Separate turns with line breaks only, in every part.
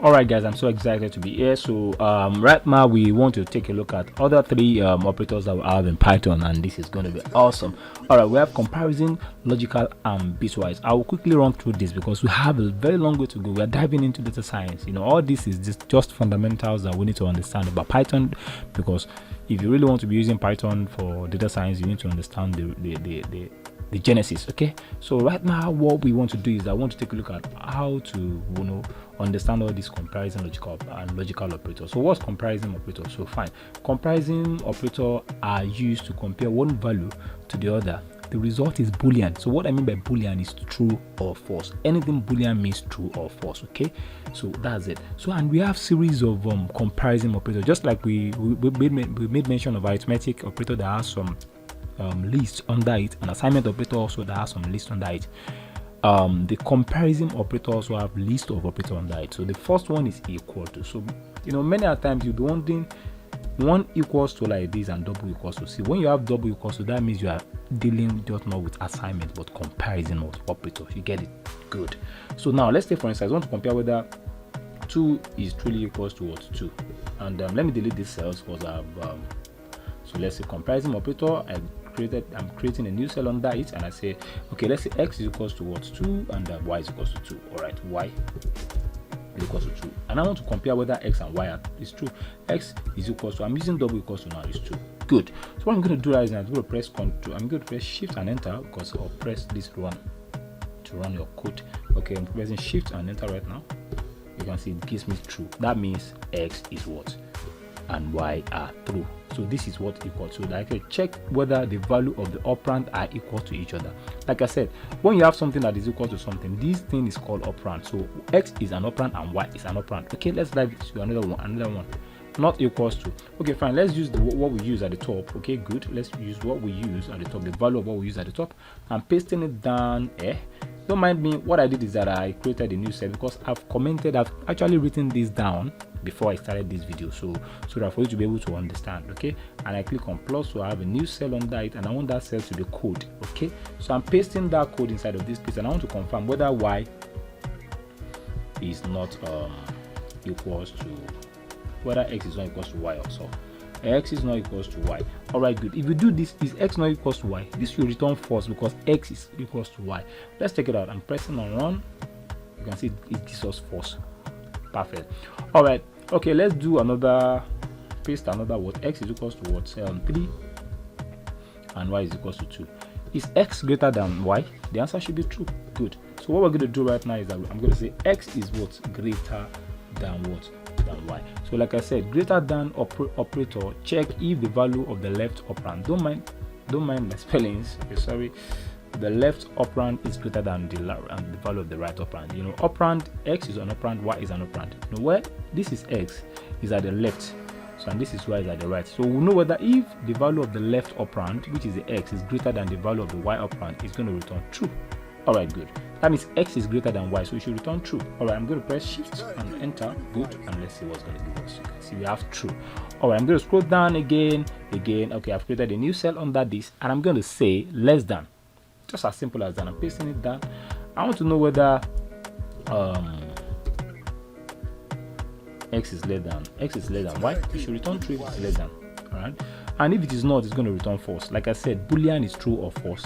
All right, guys, I'm so excited to be here. So right now we want to take a look at other three operators that we have in Python, and this is going to be awesome. All right, we have comparison, logical, and bitwise. I will quickly run through this because we have a very long way to go. We are diving into data science. All this is just fundamentals that we need to understand about Python, because if you really want to be using Python for data science, you need to understand the genesis. Okay, so right now what we want to do is I want to take a look at how to understand all these comparison logical operators. So what's comparison operator? So fine, comparison operator are used to compare one value to the other. The result is boolean. So what I mean by boolean is true or false. Anything boolean means true or false. Okay, so that's it. So and we have series of comparison operators, just like we made mention of arithmetic operator that has some list under it, and assignment operator also that has some list under it. The comparison operator also have list of operator under it. So the first one is equal to. So many a times you'll be wondering, one equals to like this and double equals to. See, when you have double equals to, that means you are dealing just not with assignment but comparison operator. You get it? Good. So now let's say, for instance, I want to compare whether 2 is truly equals to what 2, and let me delete these cells because I have so let's say comparison operator. I'm creating a new cell under it, and I say, okay, let's say x is equals to what 2 and y is equals to 2. All right, y is equals to 2, and I want to compare whether x and y is true. X is equals to, I'm using double equals to now, is 2. Good. So what I'm going to do right now is I'm going to press Ctrl. I'm going to press Shift and Enter, because I'll press this one to run your code. Okay, I'm pressing Shift and Enter right now. You can see it gives me true. That means x is what and y are true. So this is what equals. So that I can check whether the value of the operand are equal to each other. Like I said, when you have something that is equal to something, this thing is called operand. So x is an operand and y is an operand. Okay, let's dive to another one. Not equals to. Okay, fine, let's use what we use at the top. Okay, good. Let's use what we use at the top, the value of what we use at the top. I'm pasting it down. Don't mind me, what I did is that I created a new cell because I've actually written this down before I started this video, so that for you to be able to understand. Okay, and I click on plus, so I have a new cell under it, and I want that cell to be code. Okay, so I'm pasting that code inside of this place, and I want to confirm whether y is not equals to, whether x is not equals to y also. X is not equals to y. All right, good. If you do this, is x not equals to y, this will return false because x is equals to y. Let's check it out. I'm pressing on run. You can see it gives us false. Perfect. All right, okay, let's do another, paste another word. X is equals to what 3 and y is equals to 2. Is x greater than y? The answer should be true. Good. So what we're going to do right now is that I'm going to say x is what greater than what than y. So like I said, greater than operator, check if the value of the left operand, don't mind my spellings, okay, sorry, the left operand is greater than the value of the right operand. Operand, x is an operand, y is an operand. Where this is x is at the left, so and this is y is at the right. So we know whether if the value of the left operand, which is the x, is greater than the value of the y operand, it's going to return true. All right, good. That means x is greater than y, so it should return true. All right, I'm going to press Shift and Enter. Good, and let's see what's going to give us. You can see we have true. All right, I'm going to scroll down again. Okay, I've created a new cell under this, and I'm going to say less than. Just as simple as that. I'm pasting it down. I want to know whether x is less than y. It should return true if it's less than. All right, and if it is not, it's going to return false. Like I said, boolean is true or false.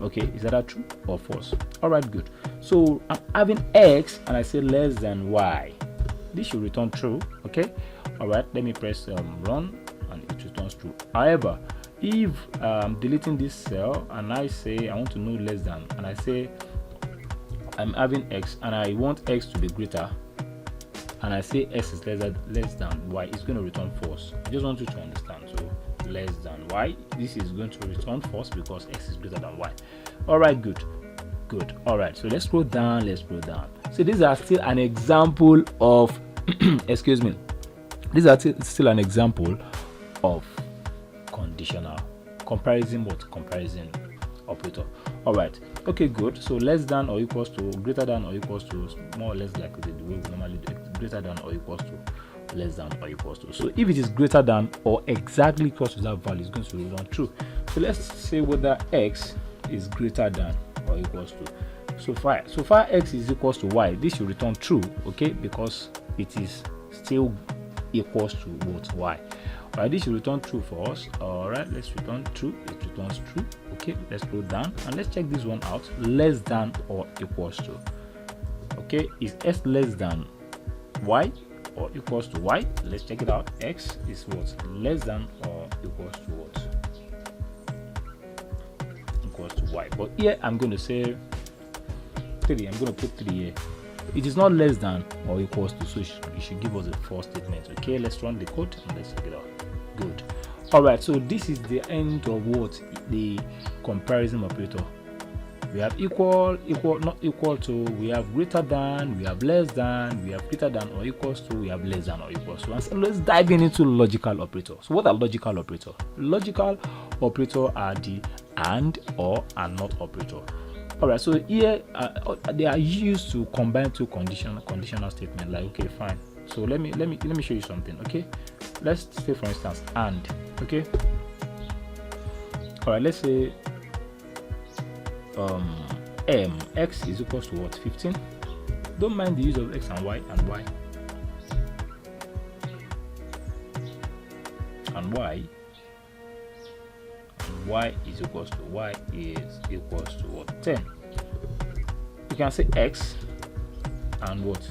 Okay, is that true or false? All right, good. So I'm having x and I say less than y. This should return true. Okay, all right, let me press run and it returns true. However, if I'm deleting this cell and I say I want to know less than, and I say I'm having x and I want x to be greater, and I say x is less than y, it's going to return false. I just want you to understand. So less than y, this is going to return false because x is greater than y. All right, good. All right, so let's scroll down. So these are still an example of excuse me, these are still an example of conditional comparison operator. All right, okay, good. So less than or equals to, greater than or equals to, more or less like the way we normally do it, greater than or equals to, less than or equals to. So if it is greater than or exactly equals to that value, it's going to return true. So let's say whether x is greater than or equals to, so far x is equals to y, this should return true. Okay, because it is still equals to what? Y. Alright, this should return true for us. Alright, let's return true. It returns true. Okay, let's go down and let's check this one out. Less than or equals to. Okay, is x less than y or equals to y? Let's check it out. X is what? Less than or equals to what? Equals to y. But here I'm going to say 3. I'm going to put 3 here. It is not less than or equals to, so it should give us a false statement. Okay, let's run the code and let's check it out. Good. All right, so this is the end of what? The comparison operator. We have equal, not equal to, we have greater than, we have less than, we have greater than or equals to, we have less than or equals to. And so let's dive into logical operators. So what are logical operators? Logical operators are the and, or, and not operator. All right, so here they are used to combine two conditional statements. Like, okay, fine. So let me show you something. Okay, let's say for instance and. Okay. All right, let's say x is equals to what? 15. Don't mind the use of x and y and y and y. Y is equals to what? 10. You can say x and what?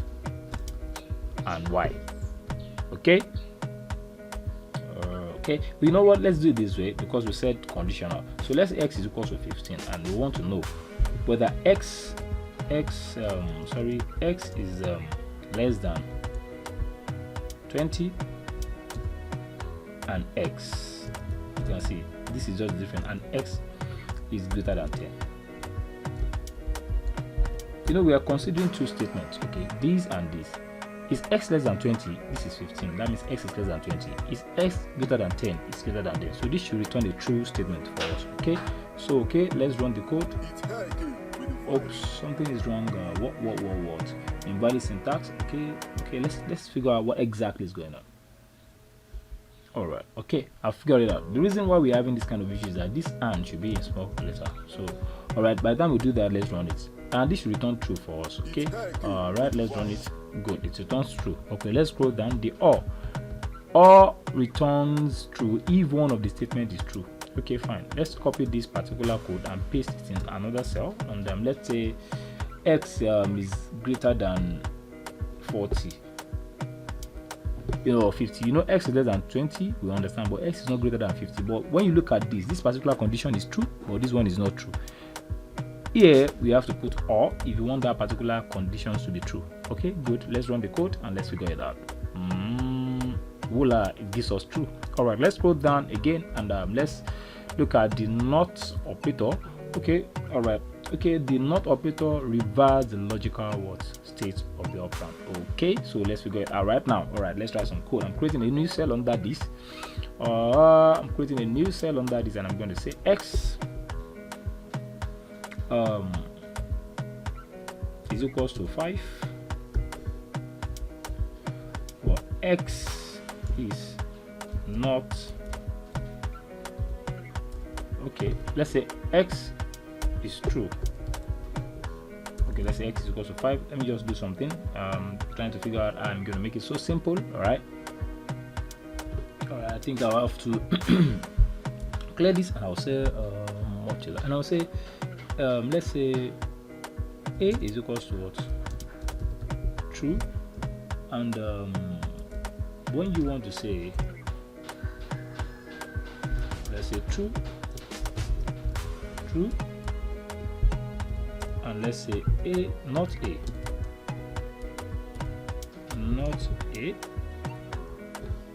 And y. Okay. Okay, you know what, let's do it this way because we said conditional. So let's say x is equals to 15 and we want to know whether x is less than 20 and x, you can see this is just different, and x is greater than 10. You know, we are considering two statements. Okay, this and this. Is x less than 20? This is 15. That means x is less than 20. Is x greater than 10? It's greater than 10. So this should return a true statement for us. Okay, so okay, let's run the code. Oops, something is wrong. What? Invalid syntax. Okay, let's figure out what exactly is going on. All right, okay, I've figured it out. The reason why we're having this kind of issue is that this and should be in small letter. So all right, by the time we do that, let's run it, and this should return true for us. Okay, all right, let's run it. Good, it returns true. Okay, let's scroll down. The or returns true if one of the statement is true. Okay, fine, let's copy this particular code and paste it in another cell, and let's say x is greater than 40, or 50. X is less than 20, we understand, but x is not greater than 50. But when you look at this particular condition is true, but this one is not true. Here we have to put or if you want that particular conditions to be true. Okay, good, let's run the code and let's figure it out. Voila, it gives us true. All right, let's scroll down again and let's look at the not operator. Okay, all right, okay, the not operator reverses the logical state of the operand. Okay, so let's figure it out right now. All right, let's try some code. I'm creating a new cell under this. And I'm going to say x is equals to 5. Well, x is not, okay, let's say x is true. Okay, let's say x is equals to 5. Let me just do something. Trying to figure out how I'm going to make it so simple. All right, I think I'll have to clear this, and I'll say and I'll say let's say a is equals to what? True. And when you want to say, let's say true, and let's say a, not a,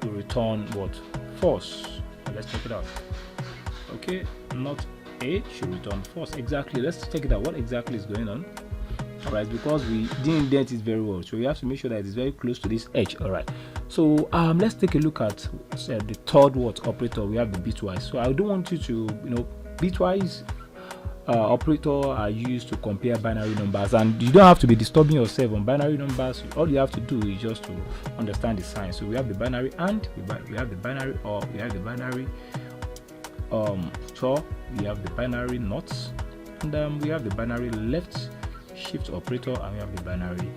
will return what? False. Let's check it out. Okay, not a should return false. Exactly, let's check it out. What exactly is going on? All right, because we didn't indent it very well, so we have to make sure that it's very close to this edge. All right, so let's take a look at the third operator. We have the bitwise. So I don't want you to, bitwise operator are used to compare binary numbers, and you don't have to be disturbing yourself on binary numbers. All you have to do is just to understand the sign. So we have the binary and, we have the binary or, we have the binary so we have the binary not, and we have the binary left shift operator, and we have the binary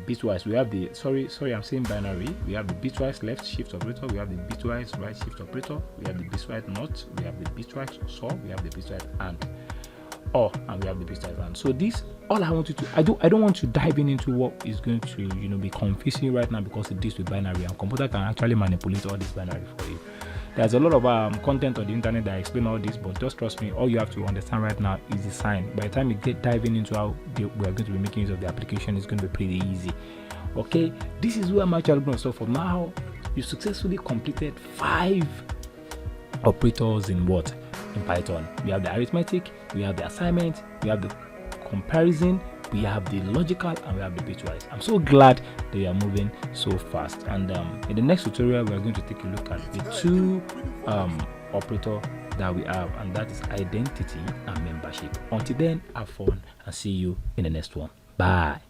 Bitwise. We have the sorry, I'm saying binary. We have the Bitwise left shift operator. We have the Bitwise right shift operator. We have the Bitwise not. We have the Bitwise so. We have the Bitwise and. And we have the Bitwise and. So this, all I want you to, I don't want to dive into what is going to be confusing right now, because it deals with binary, and computer can actually manipulate all this binary for you. There's a lot of content on the internet that explain all this, but just trust me, all you have to understand right now is the sign. By the time you get diving into how we are going to be making use of the application, it's going to be pretty easy. Okay, this is where I'm actually going to stop for now. You successfully completed 5 operators in Python. We have the arithmetic, we have the assignment, we have the comparison, we have the logical, and we have the bitwise. I'm so glad that you are moving so fast. And in the next tutorial, we are going to take a look at the 2 operator that we have, and that is identity and membership. Until then, have fun and see you in the next one. Bye.